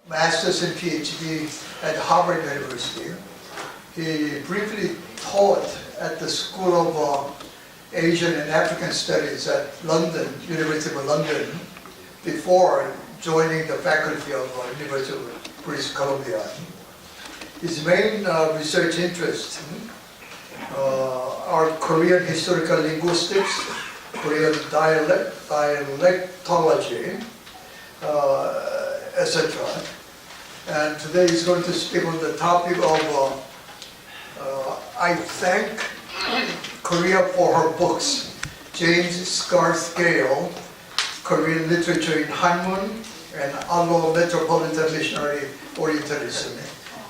master's and PhD at Harvard University. He briefly taught at the School of Asian and African Studies at London, University of London, before joining the faculty of University of British Columbia. His main research interests are Korean historical linguistics, Korean dialectology, etc. And today he's going to speak on the topic of I thank Korea for her books, James Scarth Gale, Korean Literature in Hanmun, and Allo-metropolitan Missionary Orientalism.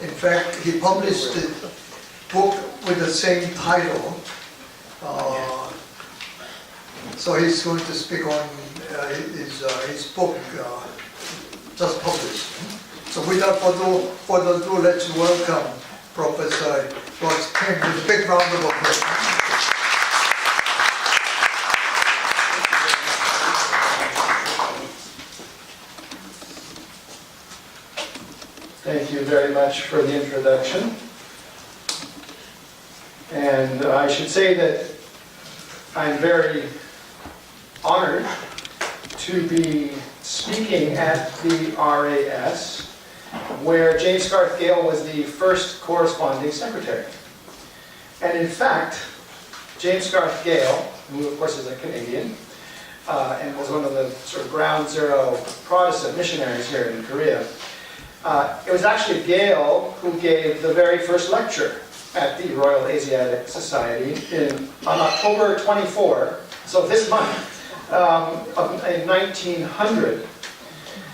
In fact, he published a book with the same title. So he's going to speak on his book just published. So without further ado, let's welcome Professor Ross King with a big round of applause. Thank you very much for the introduction. And I should say that I'm very honored to be speaking at the RAS, where James Scarth Gale was the first corresponding secretary. And in fact, James Scarth Gale, who of course is a Canadian, and was one of the sort of ground zero Protestant missionaries here in Korea, it was actually Gayle who gave the very first lecture at the Royal Asiatic Society on October 24, so this month, in 1900.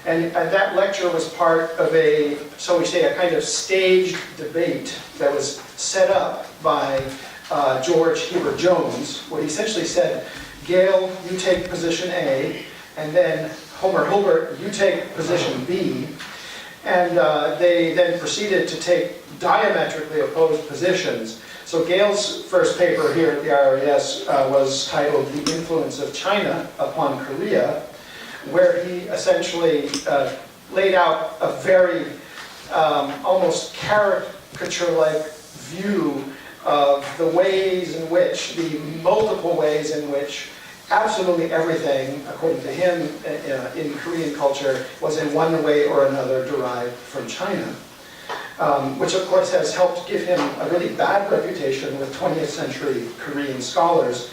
And that lecture was part of a, so we say, a kind of staged debate that was set up by George Heber Jones, where he essentially said, Gayle, you take position A, and then Homer Hilbert, you take position B. And they then proceeded to take diametrically opposed positions. So Gale's first paper here at the RAS was titled The Influence of China Upon Korea, where he essentially laid out a very almost caricature-like view of the ways in which, the multiple ways in which absolutely everything, according to him, in Korean culture was in one way or another derived from China. Which of course has helped give him a really bad reputation with 20th century Korean scholars,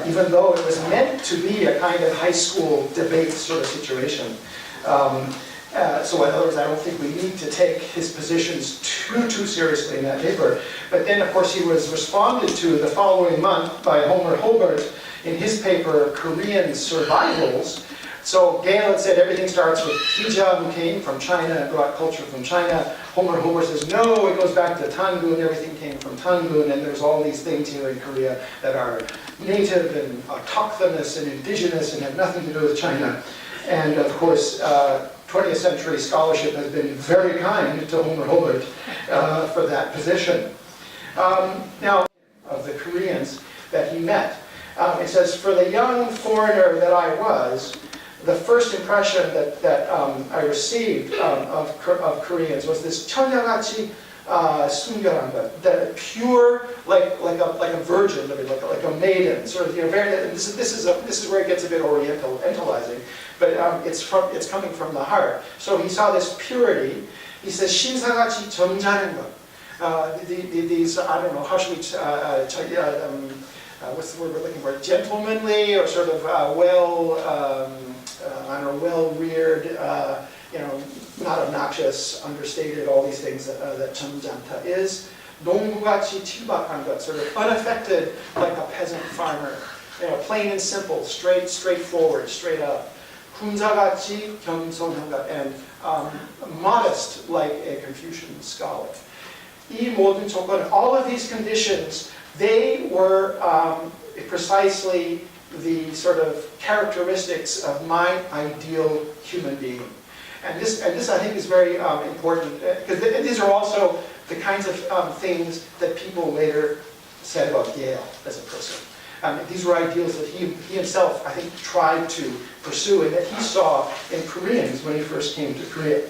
even though it was meant to be a kind of high school debate sort of situation. So in other words, I don't think we need to take his positions too seriously in that paper. But then of course he was responded to the following month by Homer Hilbert in his paper, Korean Survivals. So Gayle had said everything starts with Hija, who came from China and brought culture from China. Homer Hilbert says, no, it goes back to Tangun, everything came from Tangun, and there's all these things here in Korea that are native and autochthonous and indigenous and have nothing to do with China. And of course, 20th century scholarship has been very kind to Homer Hilbert for that position. Now, of the Koreans that he met, it says, for the young foreigner that I was, the first impression that I received of Koreans was this 청량같이 순결한 것, that pure, like a virgin, like a maiden, sort of, you know, very. This is where it gets a bit orientalizing, but it's coming from the heart. So he saw this purity. He says 신사같이 점잖은 것. These, I don't know, how should we? What's the word we're looking for? Gentlemanly, or sort of I don't know, well-reared, you know, not obnoxious, understated, all these things that 점잖다 is. 농부같이 til박한 것, sort of unaffected, like a peasant farmer. You know, plain and simple, straightforward, straight up. 군사같이 겸손한 것, and modest, like a Confucian scholar. 이 모든 조건, all of these conditions, they were precisely the sort of characteristics of my ideal human being. And this I think is very important, because these are also the kinds of things that people later said about Gayle as a person. These were ideals that he himself, I think, tried to pursue and that he saw in Koreans when he first came to Korea.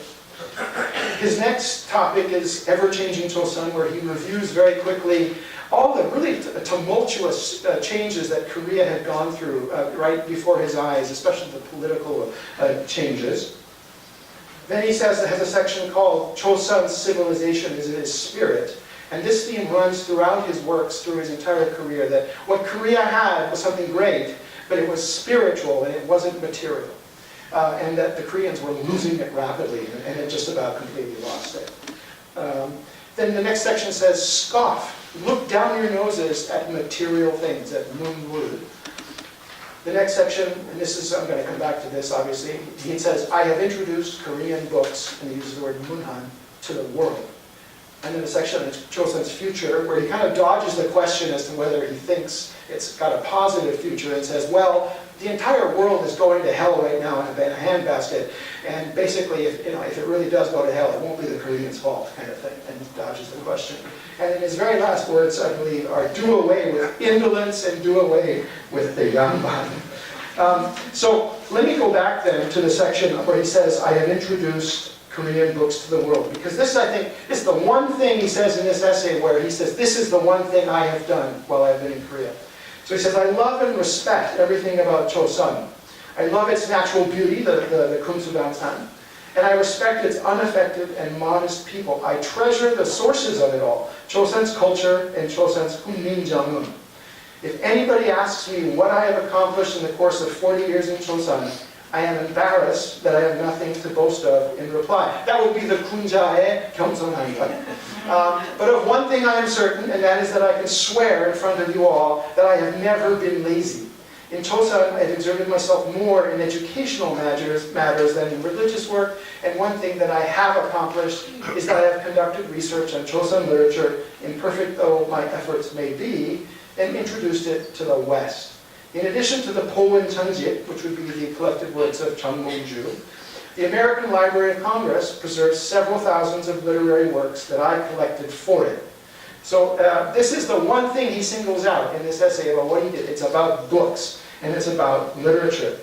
His next topic is ever-changing Chosun, where he reviews very quickly all the really tumultuous changes that Korea had gone through right before his eyes, especially the political changes. Then he says, has a section called Chosun's Civilization is in his spirit. And this theme runs throughout his works, through his entire career, that what Korea had was something great, but it was spiritual and it wasn't material. And that the Koreans were losing it rapidly and had just about completely lost it. Then the next section says, scoff, look down your noses at material things, at munmul. The next section, and this is, I'm going to come back to this obviously, he says, I have introduced Korean books, and he uses the word munhan, to the world. And then a section on Chosun's future, where he kind of dodges the question as to whether he thinks it's got a positive future, and says, well, the entire world is going to hell right now in a handbasket, and basically, if it really does go to hell, it won't be the Koreans' fault, kind of thing, and he dodges the question. And then his very last words, I believe, are do away with indolence and do away with the hanmun. So let me go back then to the section where he says, I have introduced Korean books to the world. Because this, I think, is the one thing he says in this essay where he says, this is the one thing I have done while I've been in Korea. So he says, I love and respect everything about Chosun. I love its natural beauty, the Kumsudansan, and I respect its unaffected and modest people. I treasure the sources of it all, Chosun's culture and Chosun's hunminjangun. If anybody asks me what I have accomplished in the course of 40 years in Chosun, I am embarrassed that I have nothing to boast of in reply. That would be the kunjae kyomsonhanga. But of one thing I am certain, and that is that I can swear in front of you all that I have never been lazy. In Chosun, I've exerted myself more in educational matters than in religious work, and one thing that I have accomplished is that I have conducted research on Chosun literature, imperfect though my efforts may be, and introduced it to the West. In addition to the Poland Changjit, which would be the collected works of Chung Mung-ju, the American Library of Congress preserves several thousands of literary works that I collected for it. So this is the one thing he singles out in this essay about what he did. It's about books, and it's about literature.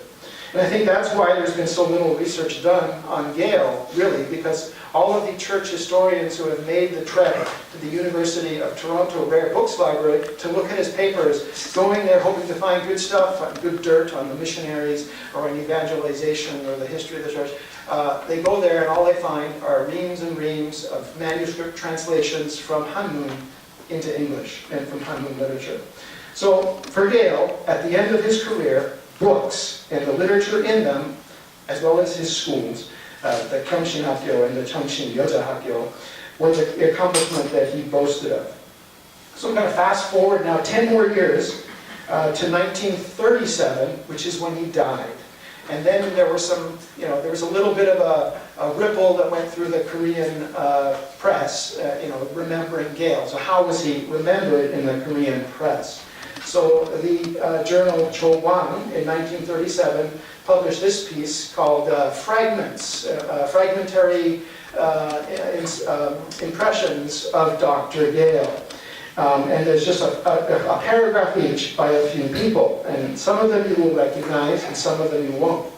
And I think that's why there's been so little research done on Gale, really, because all of the church historians who have made the trek to the University of Toronto Rare Books Library to look at his papers, going there hoping to find good stuff, good dirt on the missionaries, or on evangelization, or the history of the church, they go there and all they find are reams and reams of manuscript translations from hanmun into English, and from hanmun literature. So for Gale, at the end of his career, books and the literature in them, as well as his schools, the Kyongshin Hakyo and the Cheongshin Yoja Hakyo, were the accomplishment that he boasted of. So I'm going to fast forward now 10 more years to 1937, which is when he died. And then there were some, there was a little bit of a ripple that went through the Korean press, remembering Gale. So how was he remembered in the Korean press? So the journal Chowang in 1937 published this piece called Fragments, Fragmentary Impressions of Dr. Gale. And there's just a paragraph each by a few people, and some of them you will recognize and some of them you won't.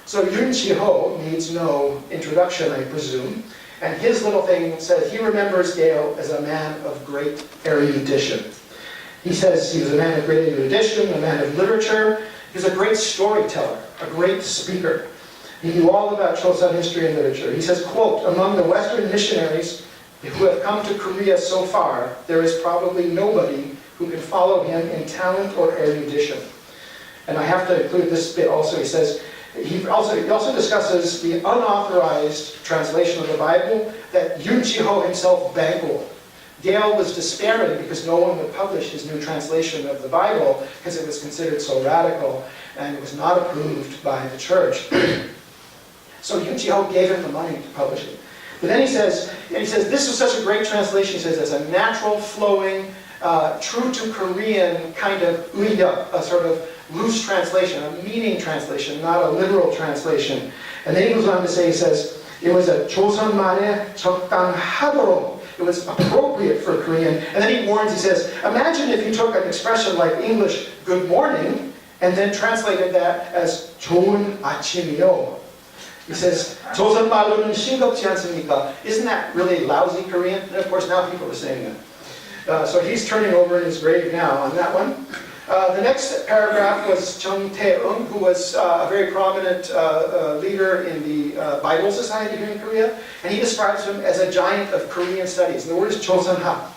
So Yun Chi-ho needs no introduction, I presume, and his little thing says he remembers Gale as a man of great erudition. He says he was a man of great erudition, a man of literature. He was a great storyteller, a great speaker. He knew all about Chosun history and literature. He says, quote, among the Western missionaries who have come to Korea so far, there is probably nobody who can follow him in talent or erudition. And I have to include this bit also. He says, he also discusses the unauthorized translation of the Bible that Yun Chi-ho himself bankrolled. Gale was despairing because no one would publish his new translation of the Bible because it was considered so radical and it was not approved by the church. So Yun Chi-ho gave him the money to publish it. But then he says, this was such a great translation, he says, as a natural, flowing, true to Korean kind of uida, a sort of loose translation, a meaning translation, not a literal translation. And then he goes on to say, he says, it was a Chosun 말에 적당하도록. It was appropriate for Korean. And then he warns, he says, imagine if you took an expression like English, good morning, and then translated that as 좋은 아침이요. He says, 조선 말로는 싱겁지 않습니까? Isn't that really lousy Korean? And of course now people are saying that. So he's turning over in his grave now on that one. The next paragraph was Chung Tae-eung, who was a very prominent leader in the Bible Society here in Korea, and he describes him as a giant of Korean studies. And the word is Chosunhak.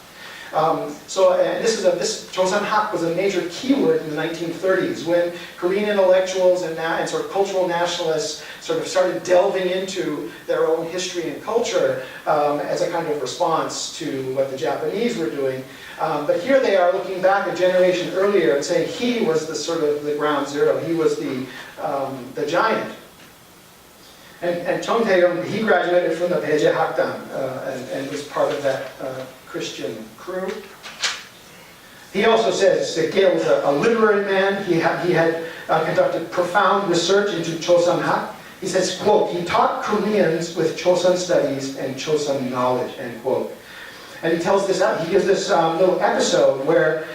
This Chosunhak was a major keyword in the 1930s when Korean intellectuals and sort of cultural nationalists sort of started delving into their own history and culture as a kind of response to what the Japanese were doing. But here they are looking back a generation earlier and saying he was the sort of the ground zero. He was the giant. And Chung Tae-eung, he graduated from the Baeje Hakdang and was part of that Christian crew. He also says that Gale was a literary man. He had conducted profound research into Chosunhak. He says, quote, he taught Koreans with Chosun studies and Chosun knowledge, end quote. And he tells this out. He gives this little episode where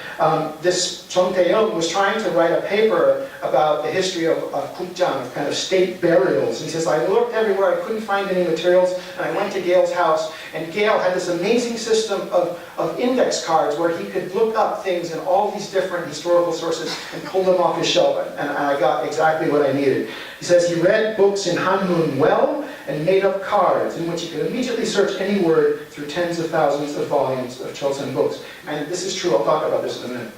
this Chung Tae-eung was trying to write a paper about the history of Gukjang, of kind of state burials. He says, I looked everywhere, I couldn't find any materials, and I went to Gale's house, and Gale had this amazing system of index cards where he could look up things in all these different historical sources and pull them off his shelf, and I got exactly what I needed. He says he read books in hanmun well, and made up cards in which he could immediately search any word through tens of thousands of volumes of Chosun books. And this is true, I'll talk about this in a minute.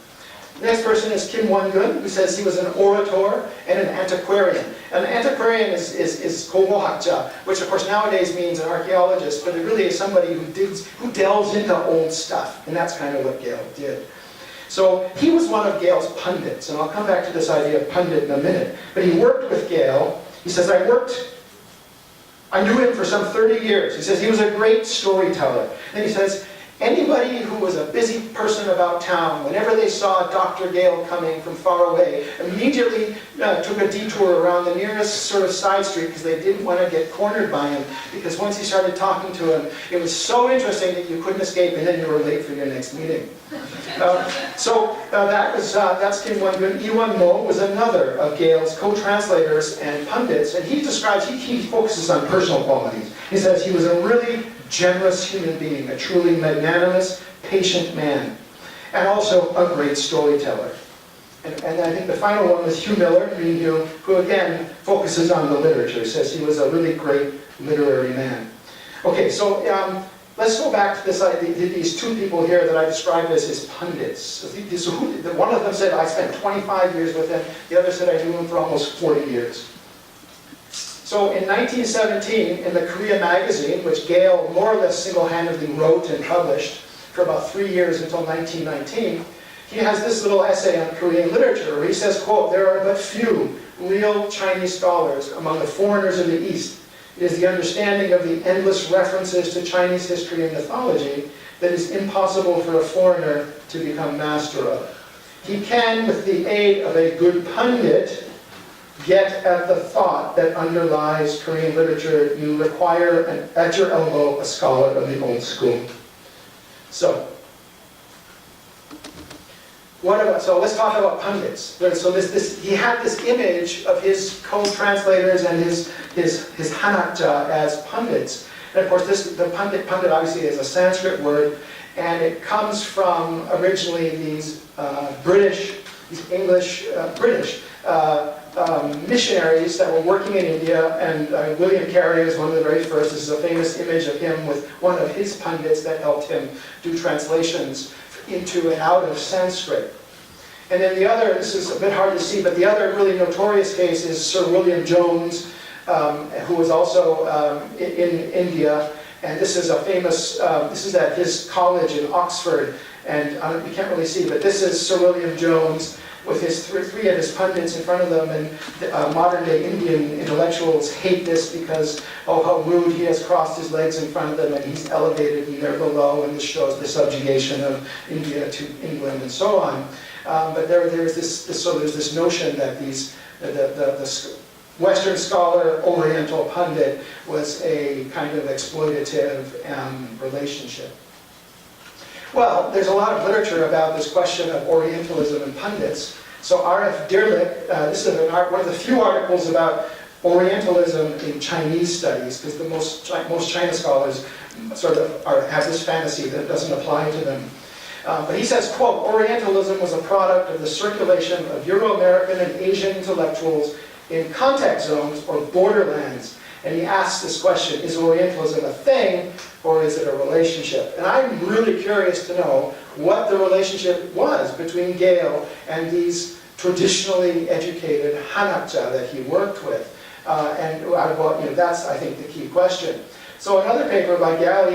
The next person is Kim Won-gun, who says he was an orator and an antiquarian. An antiquarian is 고고학자, which of course nowadays means an archaeologist, but it really is somebody who delves into old stuff, and that's kind of what Gale did. So he was one of Gale's pundits, and I'll come back to this idea of pundit in a minute. But he worked with Gale. He says, I knew him for some 30 years. He says he was a great storyteller. And he says, anybody who was a busy person about town, whenever they saw Dr. Gale coming from far away, immediately took a detour around the nearest sort of side street because they didn't want to get cornered by him. Because once he started talking to him, it was so interesting that you couldn't escape, and then you were late for your next meeting. That's Kim Won-gun. Iwan Mo was another of Gale's co-translators and pundits, and he describes, he focuses on personal qualities. He says he was a really generous human being, a truly magnanimous, patient man, and also a great storyteller. And I think the final one was Hugh Miller, who again focuses on the literature. He says he was a really great literary man. Okay, so let's go back to this idea, these two people here that I described as his pundits. So one of them said, I spent 25 years with him. The other said, I knew him for almost 40 years. So in 1917, in the Korea magazine, which Gale more or less single-handedly wrote and published for about 3 years until 1919, he has this little essay on Korean literature where he says, quote, there are but few real Chinese scholars among the foreigners of the East. It is the understanding of the endless references to Chinese history and mythology that is impossible for a foreigner to become master of. He can, with the aid of a good pundit, get at the thought that underlies Korean literature. You require at your elbow a scholar of the old school. So let's talk about pundits. So he had this image of his co-translators and his hanakja as pundits. And of course, the pundit obviously is a Sanskrit word, and it comes from originally these British missionaries that were working in India, and William Carey is one of the very first. This is a famous image of him with one of his pundits that helped him do translations into and out of Sanskrit. And then the other, this is a bit hard to see, but the other really notorious case is Sir William Jones, who was also in India. And this is a famous, this is at his college in Oxford, and you can't really see, but this is Sir William Jones with his three of his pundits in front of them, and modern-day Indian intellectuals hate this because, oh, how rude, he has crossed his legs in front of them and he's elevated and they're below, and this shows the subjugation of India to England and so on. But there's this notion that the Western scholar, Oriental pundit, was a kind of exploitative relationship. Well, there's a lot of literature about this question of Orientalism and pundits. So R.F. Dirlich, this is one of the few articles about Orientalism in Chinese studies, because most China scholars sort of have this fantasy that doesn't apply to them. But he says, quote, Orientalism was a product of the circulation of Euro-American and Asian intellectuals in contact zones or borderlands. And he asks this question, is Orientalism a thing or is it a relationship? And I'm really curious to know what the relationship was between Gale and these traditionally educated hanakja that he worked with. That's, I think, the key question. So another paper by Gayle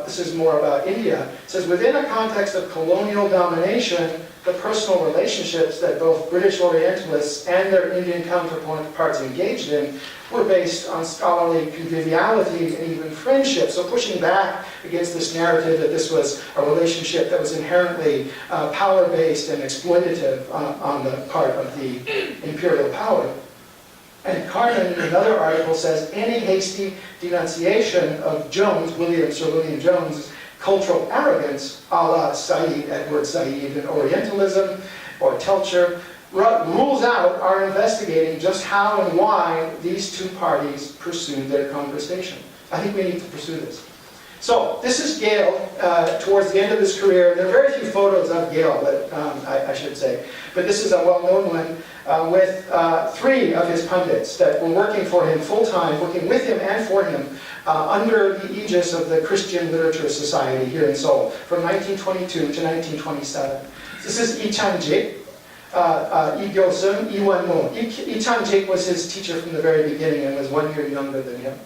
this is more about India, says within a context of colonial domination, the personal relationships that both British Orientalists and their Indian counterparts engaged in were based on scholarly conviviality and even friendship. So pushing back against this narrative that this was a relationship that was inherently power-based and exploitative on the part of the imperial power. And Carnan, in another article, says any hasty denunciation of Sir William Jones' cultural arrogance, a la Edward Said in Orientalism or Telcher, rules out our investigating just how and why these two parties pursued their conversation. I think we need to pursue this. So, this is Gale towards the end of his career. There are very few photos of Gale, I should say. But this is a well-known one with 3 of his pundits that were working for him full-time, working with him and for him, under the aegis of the Christian Literature Society here in Seoul, from 1922 to 1927. This is Lee Chang-jik, Lee Gyo-seung, Lee Won-mo. Lee Chang-jik was his teacher from the very beginning and was 1 year younger than him.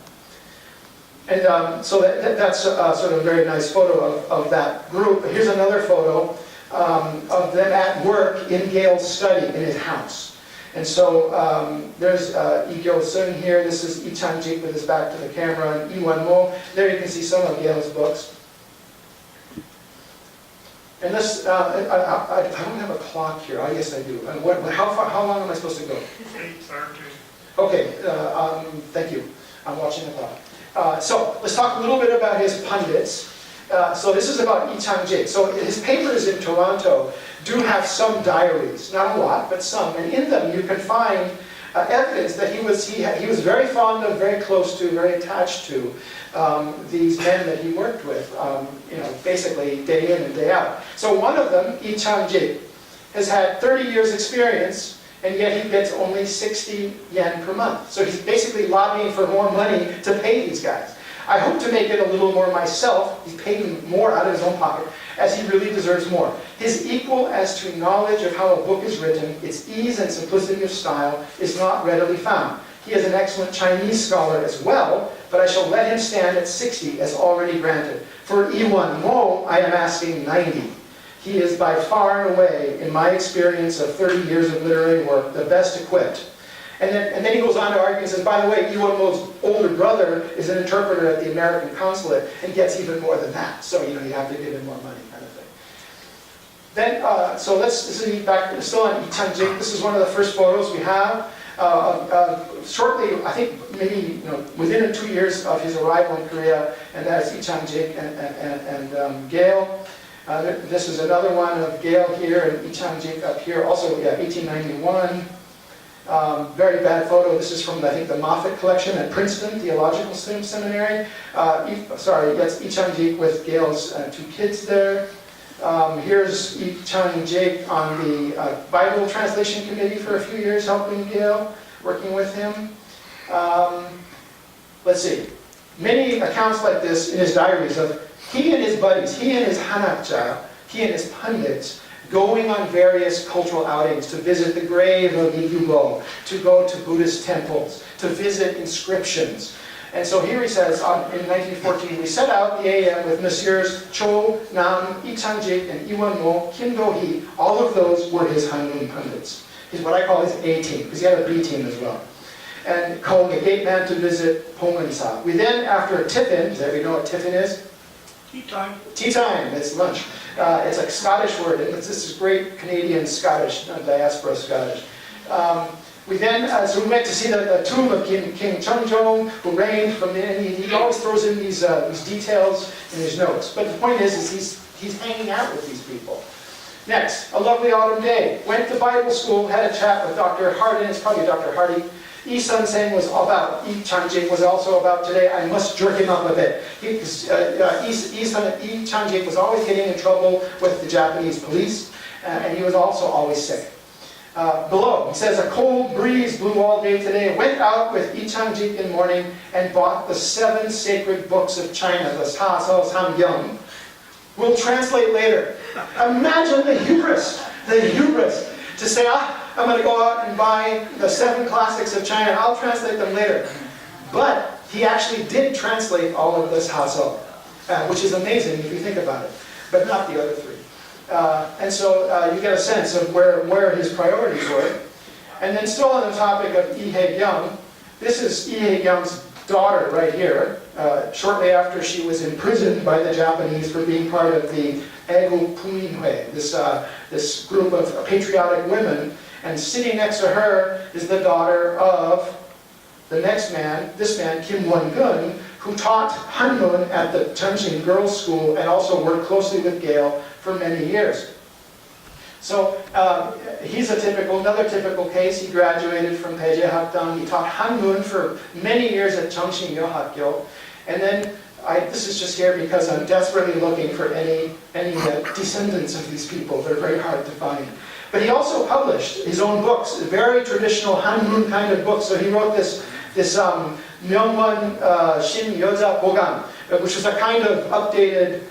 And so that's sort of a very nice photo of that group. Here's another photo of them at work in Gale's study in his house. And so there's Lee Gyo-seung here. This is Lee Chang-jik with his back to the camera, and Lee Won-mo. There you can see some of Gale's books. And this, I don't have a clock here. I guess I do. How long am I supposed to go? 8:30. Okay, thank you. I'm watching the clock. So let's talk a little bit about his pundits. So this is about Lee Chang-jik. So his papers in Toronto do have some diaries, not a lot, but some. And in them you can find evidence that he was very fond of, very close to, very attached to these men that he worked with, basically day in and day out. So one of them, Lee Chang-jik, has had 30 years experience, and yet he gets only 60 yen per month. So he's basically lobbying for more money to pay these guys. I hope to make it a little more myself. He's paying more out of his own pocket, as he really deserves more. His equal as to knowledge of how a book is written, its ease and simplicity of style, is not readily found. He is an excellent Chinese scholar as well, but I shall let him stand at 60 as already granted. For Lee Won-mo, I am asking 90. He is by far and away, in my experience of 30 years of literary work, the best equipped. And then he goes on to argue and says, by the way, Lee Won-mo's older brother is an interpreter at the American consulate and gets even more than that. So, you have to give him more money, kind of thing. Then, so this is back, still on Lee Chang-jik. This is one of the first photos we have. Shortly, I think maybe within 2 years of his arrival in Korea, and that's Lee Chang-jik and Gale. This is another one of Gale here and Lee Chang-jik up here, also 1891. Very bad photo. This is from, I think, the Moffat collection at Princeton Theological Seminary. That's Lee Chang-jik with Gale's 2 kids there. Here's Lee Chang-jik on the Bible translation committee for a few years, helping Gale, working with him. Let's see. Many accounts like this in his diaries of he and his buddies, he and his hanakja, he and his pundits, going on various cultural outings to visit the grave of Igubo, to go to Buddhist temples, to visit inscriptions. And so here he says, in 1914, we set out the AM with Messieurs Cho, Nam, Lee Chang-jik, and Lee Won-mo, Kim Do-hee. All of those were his hanmun pundits. He's what I call his A team, because he had a B team as well. And calling a gate man to visit Pongwon-sa. We then, after tiffin, does everybody know what tiffin is? Tea time. Tea time, it's lunch. It's a Scottish word, and this is great Canadian Scottish, diaspora Scottish. We went to see the tomb of King Cheongjong, who reigned from the end. He always throws in these details in his notes. But the point is he's hanging out with these people. Next, a lovely autumn day. Went to Bible school, had a chat with Dr. Hardin, it's probably Dr. Hardy, Yi Sun-seng was about, Yi Changjing was also about today. I must jerk him up a bit. Yi Changjing was always getting in trouble with the Japanese police, and he was also always sick. Below, he says, a cold breeze blew all day today, went out with Yi Changjing in the morning and bought the 7 sacred books of China, the Ha Sao Sam Young. We'll translate later. Imagine the hubris to say, I'm going to go out and buy the 7 classics of China, I'll translate them later. But he actually did translate all of this Ha Sao, which is amazing if you think about it, but not the other 3. And so you get a sense of where his priorities were. And then still on the topic of Yi He-gyung, this is Yi He-gyung's daughter right here, shortly after she was imprisoned by the Japanese for being part of the Egu Puinhui, this group of patriotic women. And sitting next to her is the daughter of the next man, this man, Kim Won-gun, who taught hanmun at the Chongqing Girls' School and also worked closely with Gale for many years. So he's another typical case. He graduated from Peije Hakdang. He taught hanmun for many years at Chongqing Yohakkyo. And then, this is just here because I'm desperately looking for any descendants of these people. They're very hard to find. But he also published his own books, very traditional hanmun kind of books. So he wrote this Myungwon Shin Yoja Bogan, which is a kind of updated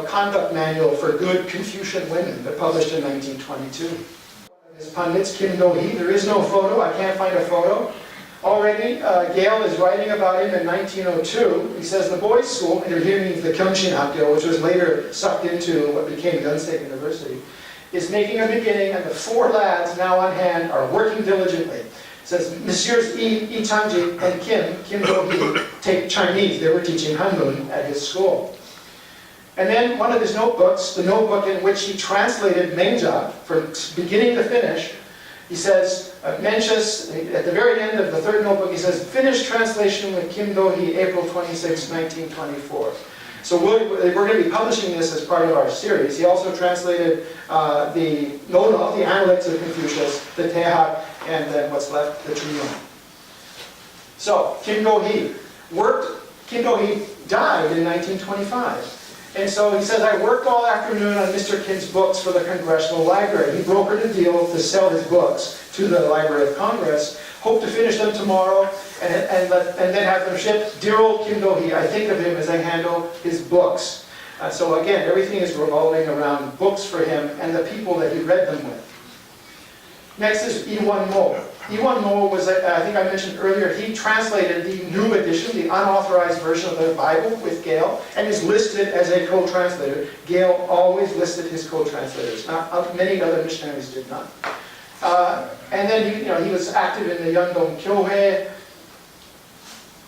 conduct manual for good Confucian women that published in 1922. This Pandit's Kim Do-hee, there is no photo, I can't find a photo. Already, Gale is writing about him in 1902. He says the boys' school, and here he means the Kyongshin Hakgyo, which was later sucked into what became Yonsei State University, is making a beginning, and the 4 lads now on hand are working diligently. It says, Messieurs Yi Changjing and Kim Do-hee, take Chinese. They were teaching hanmun at his school. And then one of his notebooks, the notebook in which he translated Menja from beginning to finish, he says, Mencius, at the very end of the 3rd notebook, he says, finished translation with Kim Do-hee, April 26, 1924. So we're going to be publishing this as part of our series. He also translated the Analects of Confucius, the Tehak, and then what's left, the Triyong. So, Kim Do-hee died in 1925. And so he says, I worked all afternoon on Mr. Kim's books for the Congressional Library. He brokered a deal to sell his books to the Library of Congress. Hope to finish them tomorrow and then have them shipped. Dear old Kim Do-hee, I think of him as I handle his books. So again, everything is revolving around books for him and the people that he read them with. Next is Iwan Mo. Iwan Mo was, I think I mentioned earlier, he translated the new edition, the unauthorized version of the Bible with Gale, and is listed as a co-translator. Gale always listed his co-translators. Many other missionaries did not. And then he was active in the Yeongdong Kyohei.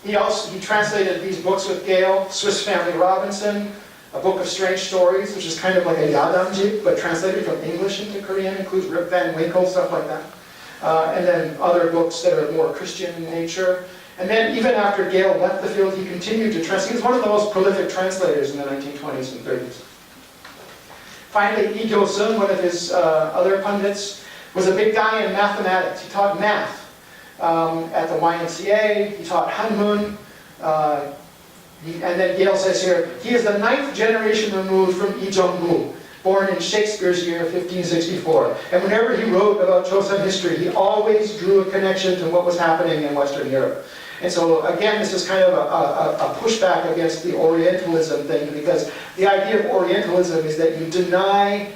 He translated these books with Gale, Swiss Family Robinson, a book of strange stories, which is kind of like a Yadamjik, but translated from English into Korean, includes Rip Van Winkle, stuff like that. And then other books that are more Christian in nature. And then even after Gale left the field, he continued to translate. He was one of the most prolific translators in the 1920s and 30s. Finally, Lee Gyo-sun, one of his other pundits, was a big guy in mathematics. He taught math at the YMCA. He taught hanmun. And then Gale says here, he is the 9th generation removed from Lee Jong-gu, born in Shakespeare's year 1564. And whenever he wrote about Joseon history, he always drew a connection to what was happening in Western Europe. And so again, this is kind of a pushback against the Orientalism thing, because the idea of Orientalism is that you deny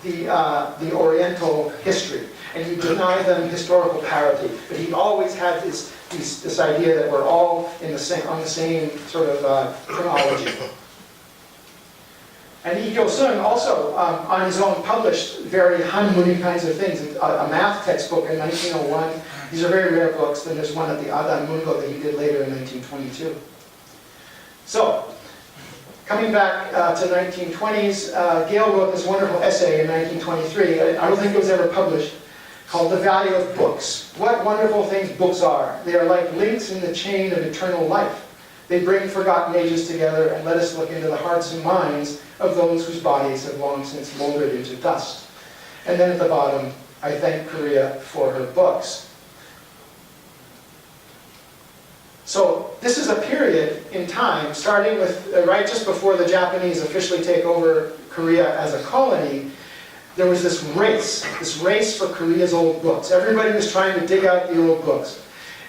the Oriental history, and you deny them historical parity. But he always had this idea that we're all on the same sort of chronology. And Lee Gyo-sun also, on his own, published very hanmun kinds of things. A math textbook in 1901. These are very rare books. Then there's one at the Adan Mungo that he did later in 1922. So, coming back to 1920s, Gale wrote this wonderful essay in 1923. I don't think it was ever published, called The Value of Books. What wonderful things books are. They are like links in the chain of eternal life. They bring forgotten ages together and let us look into the hearts and minds of those whose bodies have long since molded into dust. And then at the bottom, I thank Korea for her books. So this is a period in time, starting with right just before the Japanese officially take over Korea as a colony. There was this race for Korea's old books. Everybody was trying to dig out the old books.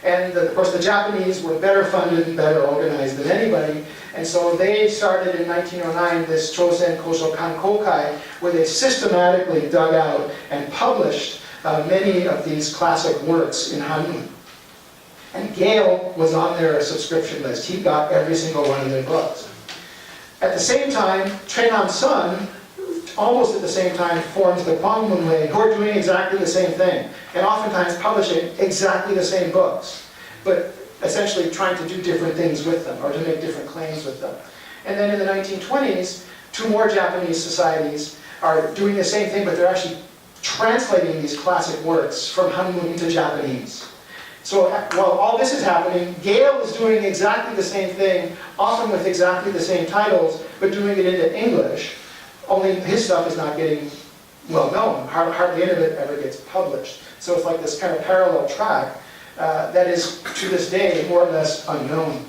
And of course the Japanese were better funded and better organized than anybody. And so they started in 1909 this Chosen Koshokan Kokai, where they systematically dug out and published many of these classic works in hanmun. And Gale was on their subscription list. He got every single one of their books. At the same time, Trenan Sun, almost at the same time, forms the Kwangmunwei, who are doing exactly the same thing, and oftentimes publishing exactly the same books, but essentially trying to do different things with them, or to make different claims with them. And then in the 1920s, two more Japanese societies are doing the same thing, but they're actually translating these classic works from hanmun into Japanese. So while all this is happening, Gale is doing exactly the same thing, often with exactly the same titles, but doing it into English. Only his stuff is not getting well known. Hardly any of it ever gets published. So it's like this kind of parallel track that is, to this day, more or less unknown.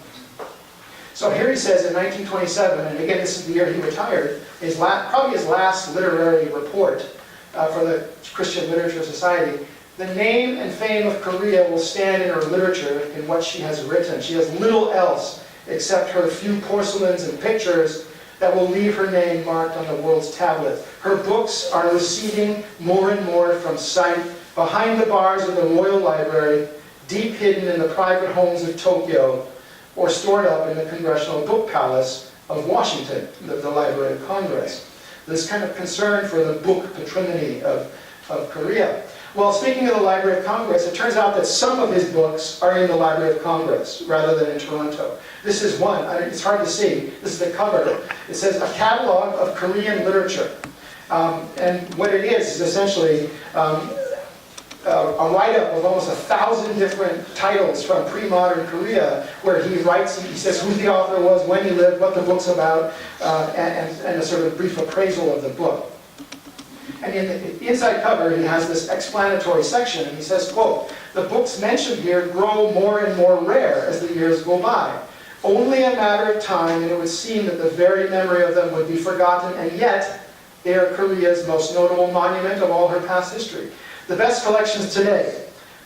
So here he says in 1927, and again this is the year he retired, probably his last literary report for the Christian Literature Society, the name and fame of Korea will stand in her literature in what she has written. She has little else except her few porcelains and pictures that will leave her name marked on the world's tablet. Her books are receding more and more from sight behind the bars of the Royal Library, deep hidden in the private homes of Tokyo, or stored up in the Congressional Book Palace of Washington, the Library of Congress. This kind of concern for the book patrimony of Korea. Well, speaking of the Library of Congress, it turns out that some of his books are in the Library of Congress rather than in Toronto. This is one. It's hard to see. This is the cover. It says a catalog of Korean literature. And what it is essentially a write-up of almost 1,000 different titles from pre-modern Korea, where he writes, he says who the author was, when he lived, what the book's about, and a sort of brief appraisal of the book. And in the inside cover, he has this explanatory section, and he says, quote, "The books mentioned here grow more and more rare as the years go by. Only a matter of time, and it would seem that the very memory of them would be forgotten, and yet they are Korea's most notable monument of all her past history. The best collections today,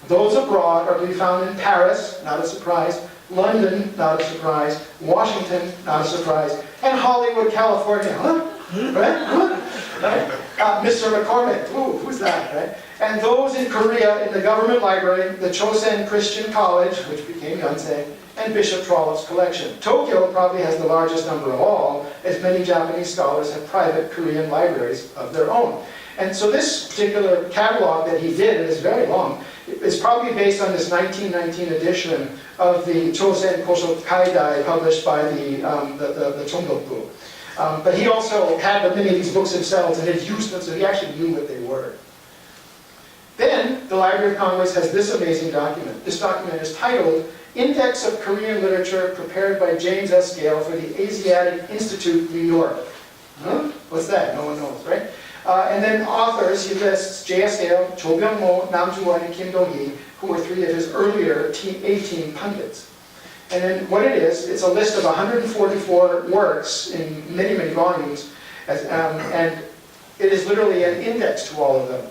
those abroad, are to be found in Paris, not a surprise, London, not a surprise, Washington, not a surprise, and Hollywood, California." Huh? Right? Huh? Right? Mr. McCormick, ooh, who's that, right? And those in Korea in the government library, the Chosen Christian College, which became Yonsei, and Bishop Trollope's collection. Tokyo probably has the largest number of all, as many Japanese scholars have private Korean libraries of their own. And so this particular catalog that he did, and it's very long, is probably based on this 1919 edition of the Chosen Kosho Kaidai published by the Chondoku. But he also had many of these books himself and had used them, so he actually knew what they were. Then, the Library of Congress has this amazing document. This document is titled Index of Korean Literature, prepared by James S. Gale for the Asiatic Institute, New York. Huh? What's that? No one knows, right? And then authors, he lists J.S. Gale, Cho Byung-mo, Nam Ju-won, and Kim Do-hee, who were three of his earlier A-team pundits. And then what it is, it's a list of 144 works in many, many volumes, and it is literally an index to all of them.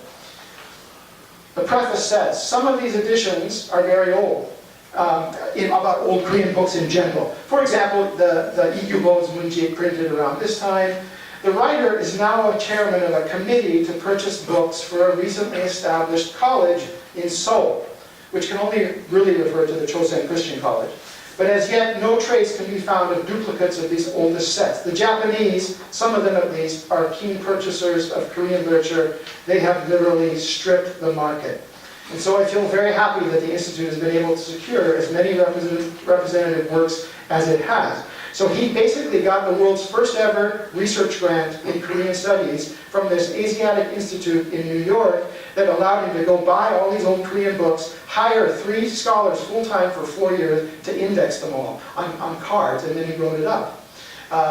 The preface says, some of these editions are very old, about old Korean books in general. For example, the Ikyubo's Munji printed around this time. The writer is now a chairman of a committee to purchase books for a recently established college in Seoul, which can only really refer to the Chosen Christian College. But as yet, no trace can be found of duplicates of these oldest sets. The Japanese, some of them at least, are keen purchasers of Korean literature. They have literally stripped the market. And so I feel very happy that the Institute has been able to secure as many representative works as it has. So he basically got the world's first ever research grant in Korean studies from this Asiatic Institute in New York that allowed him to go buy all these old Korean books, hire 3 scholars full-time for 4 years to index them all on cards, and then he wrote it up.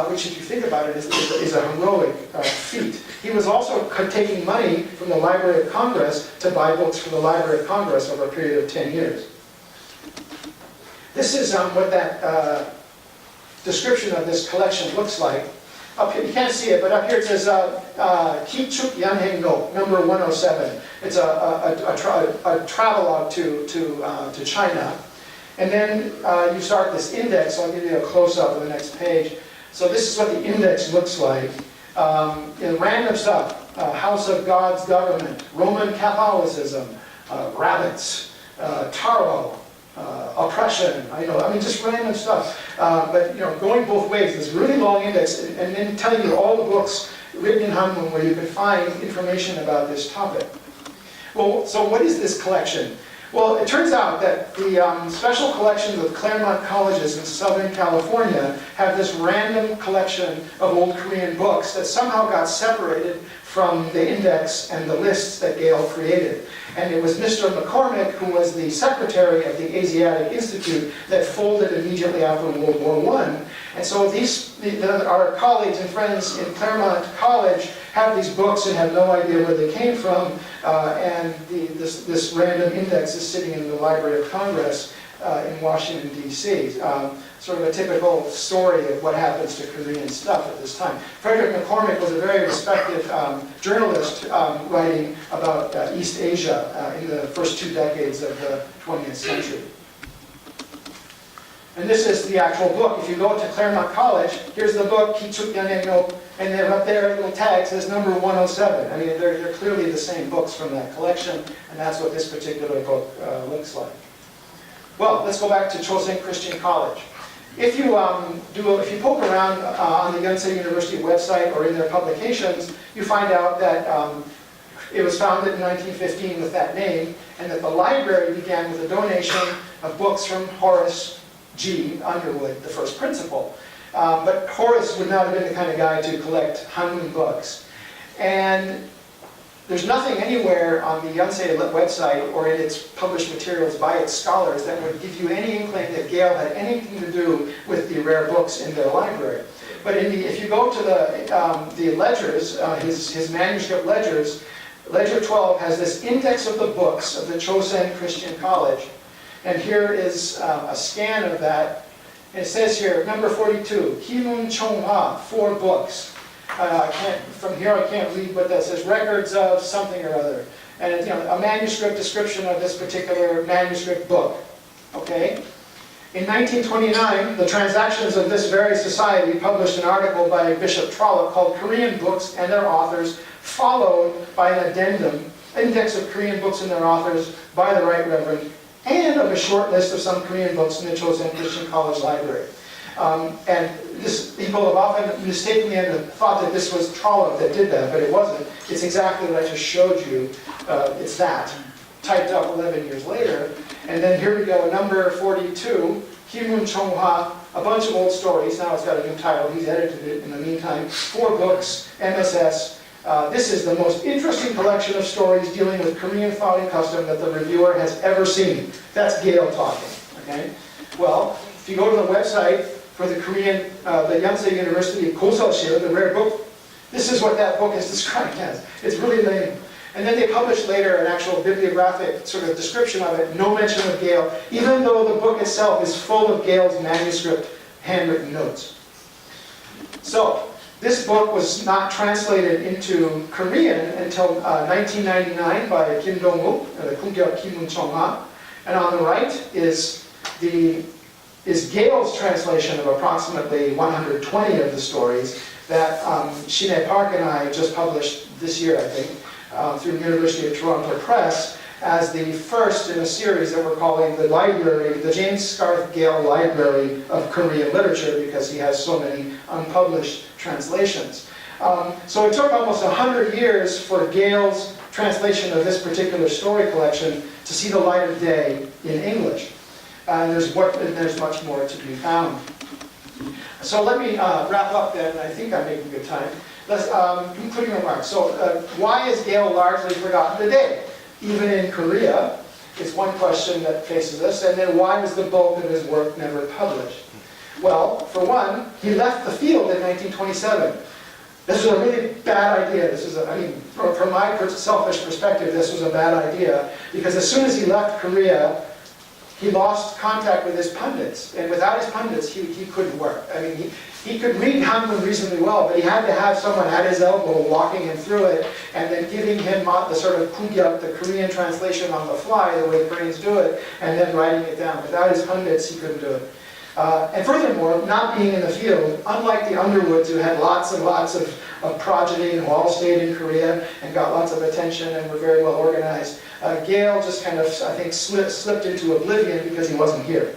Which, if you think about it, is a heroic feat. He was also taking money from the Library of Congress to buy books for the Library of Congress over a period of 10 years. This is what that description of this collection looks like. Up here, you can't see it, but up here it says Kichuk Yanheng no, number 107. It's a travelogue to China. And then you start this index. I'll give you a close-up of the next page. So this is what the index looks like. Random stuff, House of God's Government, Roman Catholicism, rabbits, taro, oppression, just random stuff. But going both ways, this really long index, and then telling you all the books written in hanmun where you can find information about this topic. Well, so what is this collection? Well, it turns out that the special collections of Claremont colleges in Southern California have this random collection of old Korean books that somehow got separated from the index and the lists that Gale created. And it was Mr. McCormick, who was the secretary of the Asiatic Institute, that folded immediately after World War I. And so our colleagues and friends in Claremont College have these books and have no idea where they came from. And this random index is sitting in the Library of Congress in Washington, D.C. Sort of a typical story of what happens to Korean stuff at this time. Frederick McCormick was a very respected journalist writing about East Asia in the first 2 decades of the 20th century. And this is the actual book. If you go to Claremont College, here's the book, Kichuk Yaneng no, and then up there, a little tag says number 107. I mean, they're clearly the same books from that collection, and that's what this particular book looks like. Well, let's go back to Chosen Christian College. If you poke around on the Yonsei University website or in their publications, you find out that it was founded in 1915 with that name, and that the library began with a donation of books from Horace G. Underwood, the first principal. But Horace would not have been the kind of guy to collect hanmun books. And there's nothing anywhere on the Yonsei website or in its published materials by its scholars that would give you any inkling that Gale had anything to do with the rare books in their library. But if you go to the ledgers, his manuscript ledgers, Ledger 12 has this index of the books of the Chosen Christian College. And here is a scan of that. And it says here, number 42, Kimun Chonghwa, 4 books. From here I can't read what that says, records of something or other. And it's, a manuscript description of this particular manuscript book. Okay? In 1929, the Transactions of this Very Society published an article by Bishop Trollope called Korean Books and Their Authors, followed by an addendum, index of Korean books and their authors by the Right Reverend, and of a short list of some Korean books in the Chosen Christian College Library. And people have often mistakenly thought that this was Trollope that did that, but it wasn't. It's exactly what I just showed you. It's that, typed up 11 years later. And then here we go, number 42, Kimun Chonghwa, a bunch of old stories. Now it's got a new title. He's edited it in the meantime. 4 books, MSS. This is the most interesting collection of stories dealing with Korean thought and custom that the reviewer has ever seen. That's Gale talking. Okay? Well, if you go to the website for the Korean, the Yonsei University Koseoshil, the rare book, this is what that book is described as. It's really lame. And then they published later an actual bibliographic sort of description of it, no mention of Gale, even though the book itself is full of Gale's manuscript handwritten notes. So, this book was not translated into Korean until 1999 by Kim Dong-wook, Kumgyeok Kimun Chonghwa. And on the right is Gale's translation of approximately 120 of the stories that Shine Park and I just published this year, I think, through the University of Toronto Press, as the first in a series that we're calling the library, the James Scarth Gale Library of Korean Literature, because he has so many unpublished translations. So it took almost 100 years for Gale's translation of this particular story collection to see the light of day in English. And there's much more to be found. So let me wrap up then. I think I'm making good time. Concluding remarks. So why is Gale largely forgotten today? Even in Korea, is one question that faces us. And then why was the bulk of his work never published? Well, for one, he left the field in 1927. This was a really bad idea. This was, from my selfish perspective, this was a bad idea. Because as soon as he left Korea, he lost contact with his pundits, and without his pundits, he couldn't work. I mean, he could read hanmun reasonably well, but he had to have someone at his elbow walking him through it, and then giving him the sort of kugyuk, the Korean translation on the fly, the way Koreans do it, and then writing it down. Without his pundits, he couldn't do it. And furthermore, not being in the field, unlike the Underwoods, who had lots and lots of progeny, who all stayed in Korea and got lots of attention and were very well organized, Gale just kind of, I think, slipped into oblivion because he wasn't here.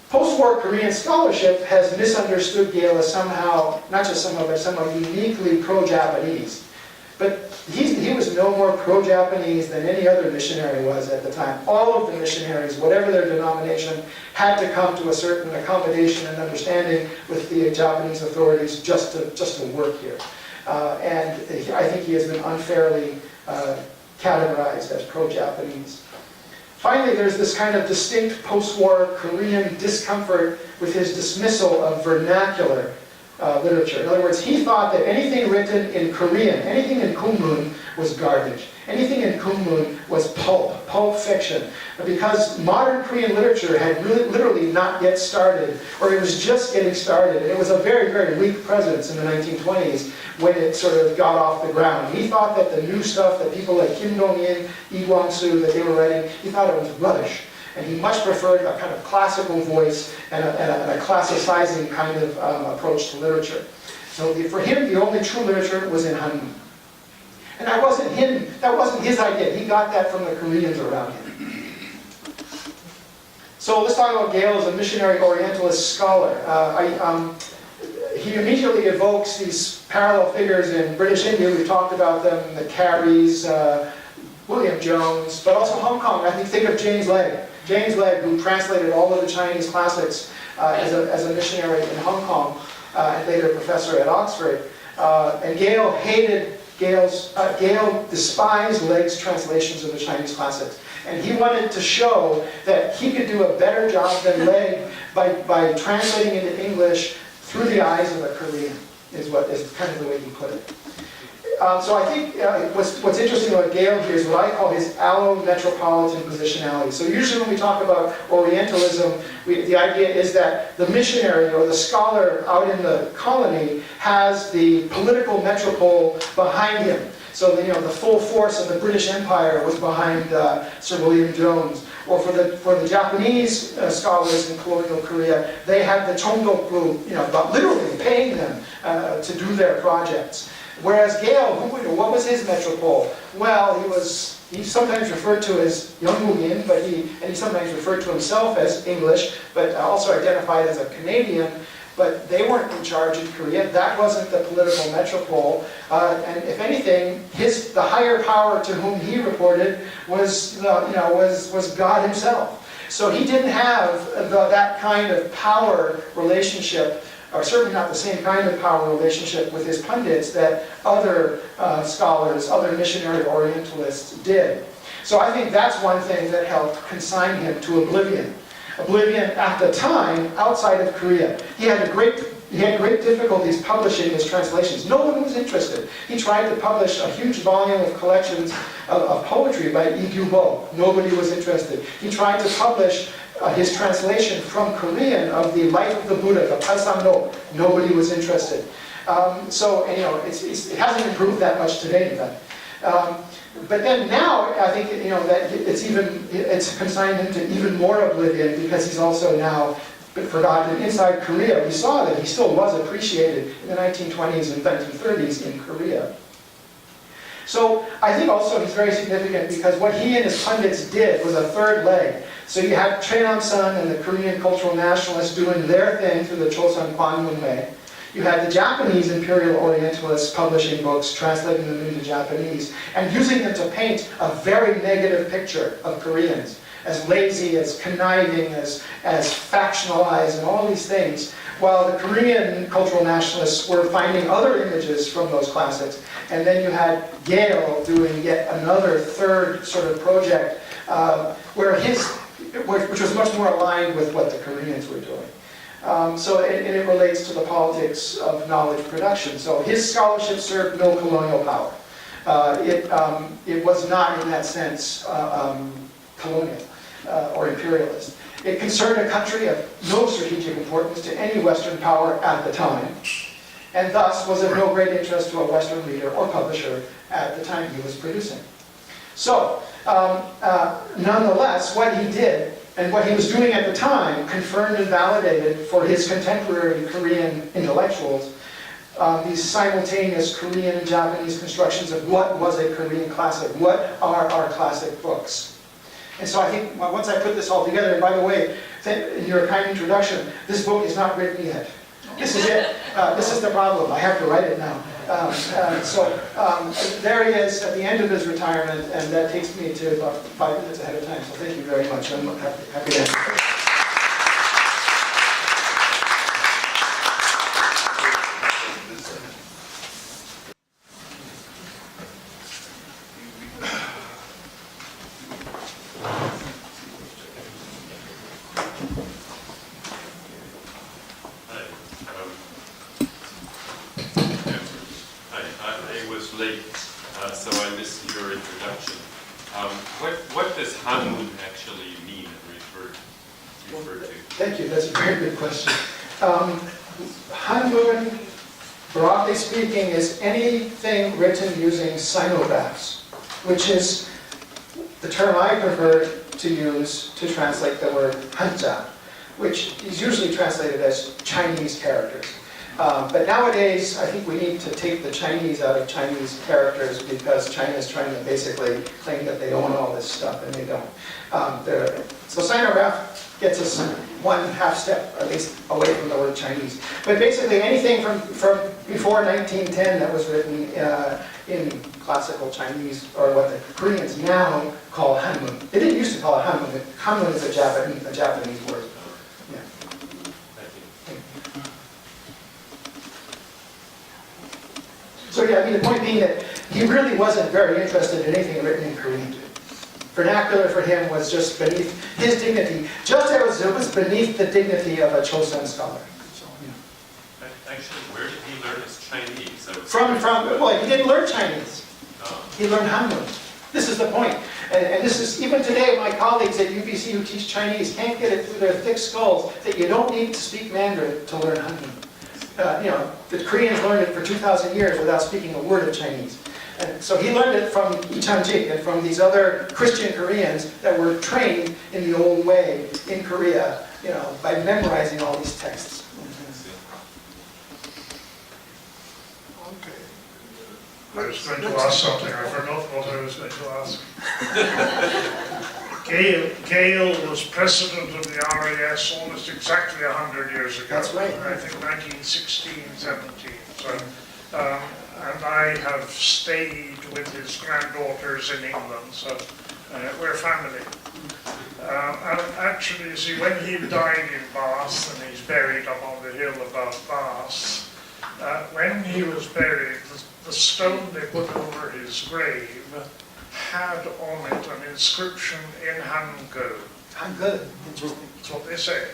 Post-war Korean scholarship has misunderstood Gale as somehow, not just somehow, but somehow uniquely pro-Japanese. But he was no more pro-Japanese than any other missionary was at the time. All of the missionaries, whatever their denomination, had to come to a certain accommodation and understanding with the Japanese authorities just to work here. And I think he has been unfairly categorized as pro-Japanese. Finally, there's this kind of distinct post-war Korean discomfort with his dismissal of vernacular literature. In other words, he thought that anything written in Korean, anything in hanmun was garbage. Anything in hanmun was pulp fiction. Because modern Korean literature had literally not yet started, or it was just getting started. And it was a very, very weak presence in the 1920s when it sort of got off the ground. He thought that the new stuff that people like Kim Dong-in, Lee Kwang-soo, that they were writing, he thought it was rubbish. And he much preferred a kind of classical voice and a classicizing kind of approach to literature. So for him, the only true literature was in hanmun. And that wasn't his idea. He got that from the Koreans around him. So let's talk about Gale as a missionary Orientalist scholar. He immediately evokes these parallel figures in British India. We've talked about them, the Careys, William Jones, but also Hong Kong. I think of James Legge. James Legge, who translated all of the Chinese classics as a missionary in Hong Kong, and later professor at Oxford. And Gale despised Legge's translations of the Chinese classics. And he wanted to show that he could do a better job than Legge by translating into English through the eyes of a Korean, is kind of the way he put it. So I think what's interesting about Gale here is what I call his Allo-metropolitan positionality. So usually when we talk about Orientalism, the idea is that the missionary or the scholar out in the colony has the political metropole behind him. So the full force of the British Empire was behind Sir William Jones. Or for the Japanese scholars in colonial Korea, they had the Chongdokbu, literally paying them to do their projects. Whereas Gale, what was his metropole? Well, he's sometimes referred to as Yonggugin, and he sometimes referred to himself as English, but also identified as a Canadian. But they weren't in charge in Korea. That wasn't the political metropole. And if anything, the higher power to whom he reported was God himself. So he didn't have that kind of power relationship, or certainly not the same kind of power relationship with his pundits that other scholars, other missionary Orientalists did. So I think that's one thing that helped consign him to oblivion. Oblivion at the time outside of Korea. He had great difficulties publishing his translations. No one was interested. He tried to publish a huge volume of collections of poetry by Lee Gyu-bo. Nobody was interested. He tried to publish his translation from Korean of the Life of the Buddha, the Palsamno. Nobody was interested. It hasn't improved that much today, in fact. But then now, I think that it's consigned him to even more oblivion because he's also now been forgotten. Inside Korea, we saw that he still was appreciated in the 1920s and 1930s in Korea. So I think also he's very significant because what he and his pundits did was a third leg. So you had Choi Nam-sun and the Korean cultural nationalists doing their thing through the Chosun Kwanmun Way. You had the Japanese imperial Orientalists publishing books, translating them into Japanese, and using them to paint a very negative picture of Koreans, as lazy, as conniving, as factionalized, and all these things, while the Korean cultural nationalists were finding other images from those classics. And then you had Gale doing yet another third sort of project, which was much more aligned with what the Koreans were doing. It relates to the politics of knowledge production. So his scholarship served no colonial power. It was not, in that sense, colonial. or imperialist. It concerned a country of no strategic importance to any Western power at the time, and thus was of no great interest to a Western reader or publisher at the time he was producing. So, nonetheless, what he did and what he was doing at the time confirmed and validated for his contemporary Korean intellectuals these simultaneous Korean and Japanese constructions of what was a Korean classic, what are our classic books. And so I think once I put this all together, and by the way, in your kind introduction, this book is not written yet. This is it. This is the problem. I have to write it now. There he is at the end of his retirement, and that takes me to about 5 minutes ahead of time. So thank you very much. I'm happy to answer. So I missed your introduction. What does hanmun actually mean and refer to? Thank you. That's a very good question. Hanmun, broadly speaking, is anything written using sinographs, which is the term I prefer to use to translate the word hanja, which is usually translated as Chinese characters. But nowadays, I think we need to take the Chinese out of Chinese characters because China is trying to basically claim that they own all this stuff, and they don't. So sinograph gets us one half step, at least, away from the word Chinese. But basically, anything from before 1910 that was written in classical Chinese, or what the Koreans now call hanmun. They didn't used to call it hanmun. Hanmun is a Japanese word. Yeah. So yeah, I mean, the point being that he really wasn't very interested in anything written in Korean. Vernacular for him was just beneath his dignity, just as it was beneath the dignity of a Chosun scholar. So, yeah. Actually, where did he learn his Chinese? Well, he didn't learn Chinese. Oh. He learned hanmun. This is the point. And this is, even today, my colleagues at UBC who teach Chinese can't get it through their thick skulls that you don't need to speak Mandarin to learn hanmun. The Koreans learned it for 2,000 years without speaking a word of Chinese. And so he learned it from Ichanjik and from these other Christian Koreans that were trained in the old way in Korea, by memorizing all these texts. Okay. I was going to ask something, I forgot what I was going to ask. Gale was president of the RAS almost exactly 100 years ago. That's right. I think 1916, 17. So, and I have stayed with his granddaughters in England, so we're family. And actually, you see, when he died in Bath, and he's buried up on the hill above Bath, when he was buried, the stone they put over his grave had on it an inscription in Hangul. Hangul. That's what they say.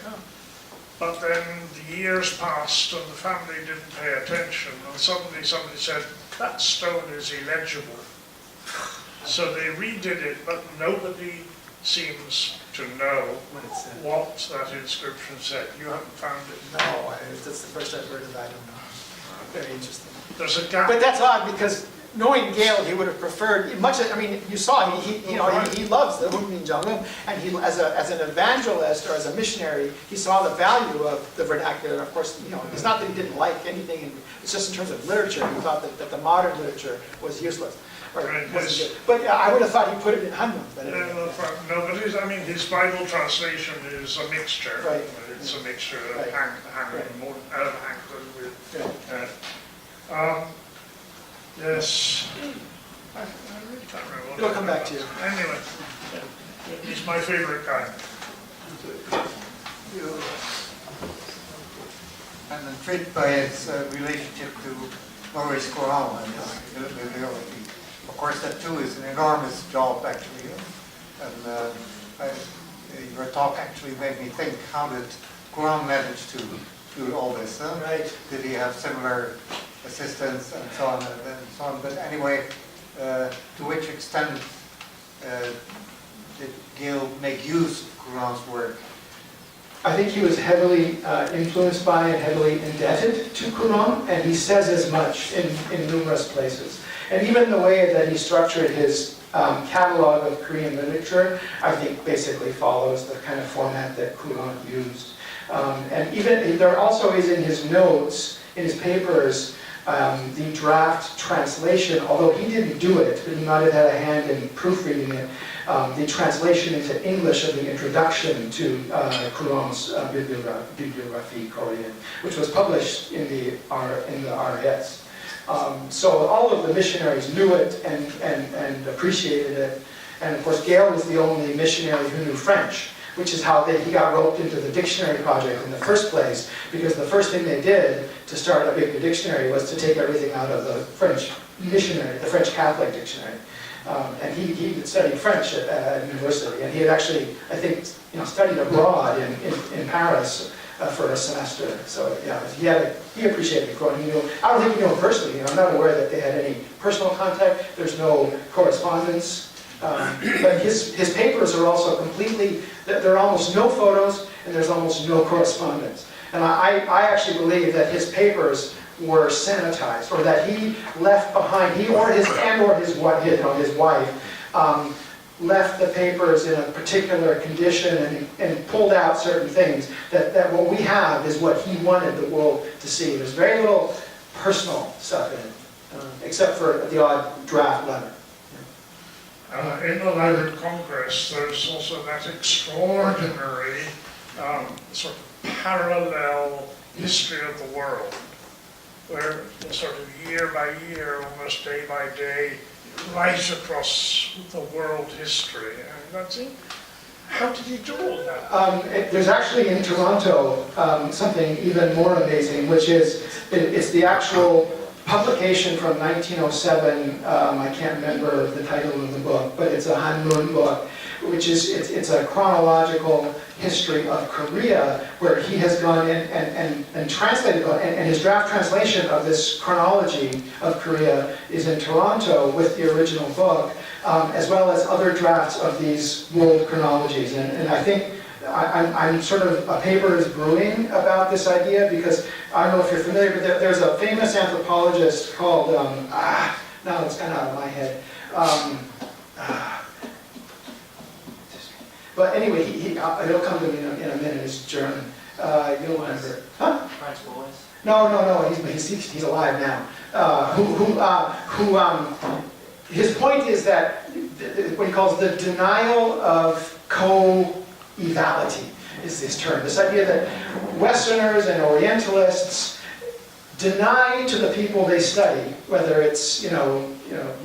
But then the years passed and the family didn't pay attention, and suddenly somebody said, that stone is illegible. So they redid it, but nobody seems to know what that inscription said. You haven't found it? No, that's the first I've heard of that. I don't know. Very interesting. There's a gap. But that's odd because knowing Gale, he would have preferred much. I mean, you saw he loves the Hunminjeongeum, and he as an evangelist or as a missionary, he saw the value of the vernacular. Of course, it's not that he didn't like anything. It's just in terms of literature, he thought that the modern literature was useless. Or wasn't good. But I would have thought he put it in hanmun. No, but I mean, his Bible translation is a mixture. Right. It's a mixture of Right. Hangul with. Yes. I really can't remember what It'll come back to you. Anyway, he's my favorite guy. I'm intrigued by its relationship to Maurice Corral and his bibliography. Of course, that too is an enormous job, actually. And your talk actually made me think, how did Corral manage to do all this? Right. Did he have similar assistants and so on and so on? But anyway, to which extent did Gale make use of Courant's work? I think he was heavily influenced by and heavily indebted to Courant, and he says as much in numerous places. And even the way that he structured his catalog of Korean literature, I think basically follows the kind of format that Courant used. And even there also is in his notes, in his papers, the draft translation, although he didn't do it, but he might have had a hand in proofreading it, the translation into English of the introduction to Courant's Bibliophile Korean, which was published in the RS. So all of the missionaries knew it and appreciated it. And of course, Gale was the only missionary who knew French, which is how he got roped into the dictionary project in the first place, because the first thing they did to start a big dictionary was to take everything out of the French missionary, the French Catholic dictionary. And he had studied French at university, and he had actually, I think, studied abroad in Paris for a semester. So yeah, he appreciated Courant. I don't think he knew him personally. I'm not aware that they had any personal contact. There's no correspondence. But his papers are also completely, there are almost no photos and there's almost no correspondence. And I actually believe that his papers were sanitized, or that he left behind, he or his wife, left the papers in a particular condition and pulled out certain things, that what we have is what he wanted the world to see. There's very little personal stuff in it, except for the odd draft letter. In the Library of Congress, there's also that extraordinary sort of parallel history of the world, where sort of year by year, almost day by day, right across the world history. And that's it. How did he do all that? There's actually in Toronto something even more amazing, which is it's the actual publication from 1907. I can't remember the title of the book, but it's a hanmun book, which is it's a chronological history of Korea, where he has gone in and translated, and his draft translation of this chronology of Korea is in Toronto with the original book, as well as other drafts of these world chronologies. And I think I'm sort of, a paper is brewing about this idea, because I don't know if you're familiar, but there's a famous anthropologist called, now it's kind of out of my head. But anyway, it'll come to me in a minute. It's German. You'll remember. Huh? French boys. No. He's alive now. His point is that what he calls the denial of co-evality is this term. This idea that Westerners and Orientalists deny to the people they study, whether it's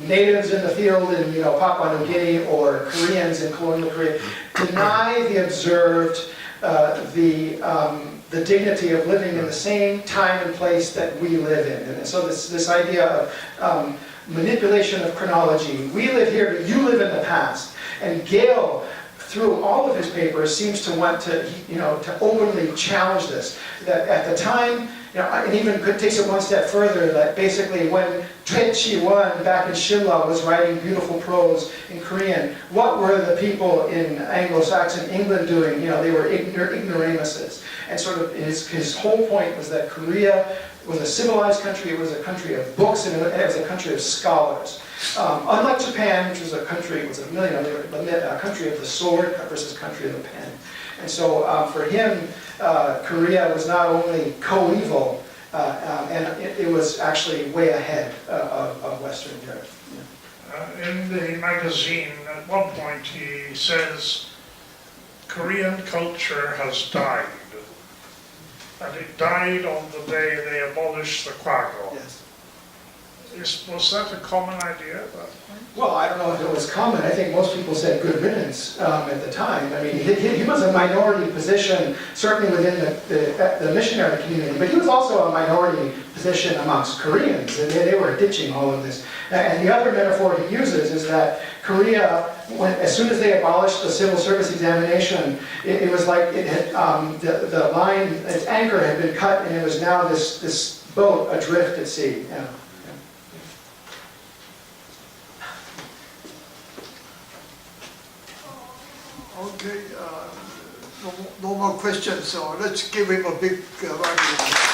natives in the field in Papua New Guinea or Koreans in colonial Korea, deny the observed the dignity of living in the same time and place that we live in. And so this idea of manipulation of chronology. We live here, but you live in the past. And Gale, through all of his papers, seems to want to openly challenge this. That at the time, and even takes it one step further, that basically when Choi Chi-won back in Shinla was writing beautiful prose in Korean, what were the people in Anglo-Saxon England doing? They were ignoramuses. And sort of his whole point was that Korea was a civilized country, it was a country of books, and it was a country of scholars. Unlike Japan, which was a country, a country of the sword versus country of the pen. And so for him, Korea was not only co-evil, and it was actually way ahead of Western Europe. In the magazine, at one point he says, Korean culture has died. And it died on the day they abolished the kwago. Yes. Was that a common idea at that point? Well, I don't know if it was common. I think most people said good riddance at the time. I mean, he was a minority position, certainly within the missionary community, but he was also a minority position amongst Koreans. And they were ditching all of this. And the other metaphor he uses is that Korea, as soon as they abolished the civil service examination, it was like it had, the line, its anchor had been cut, and it was now this boat adrift at sea. Okay, no more questions, so let's give him a big round of applause.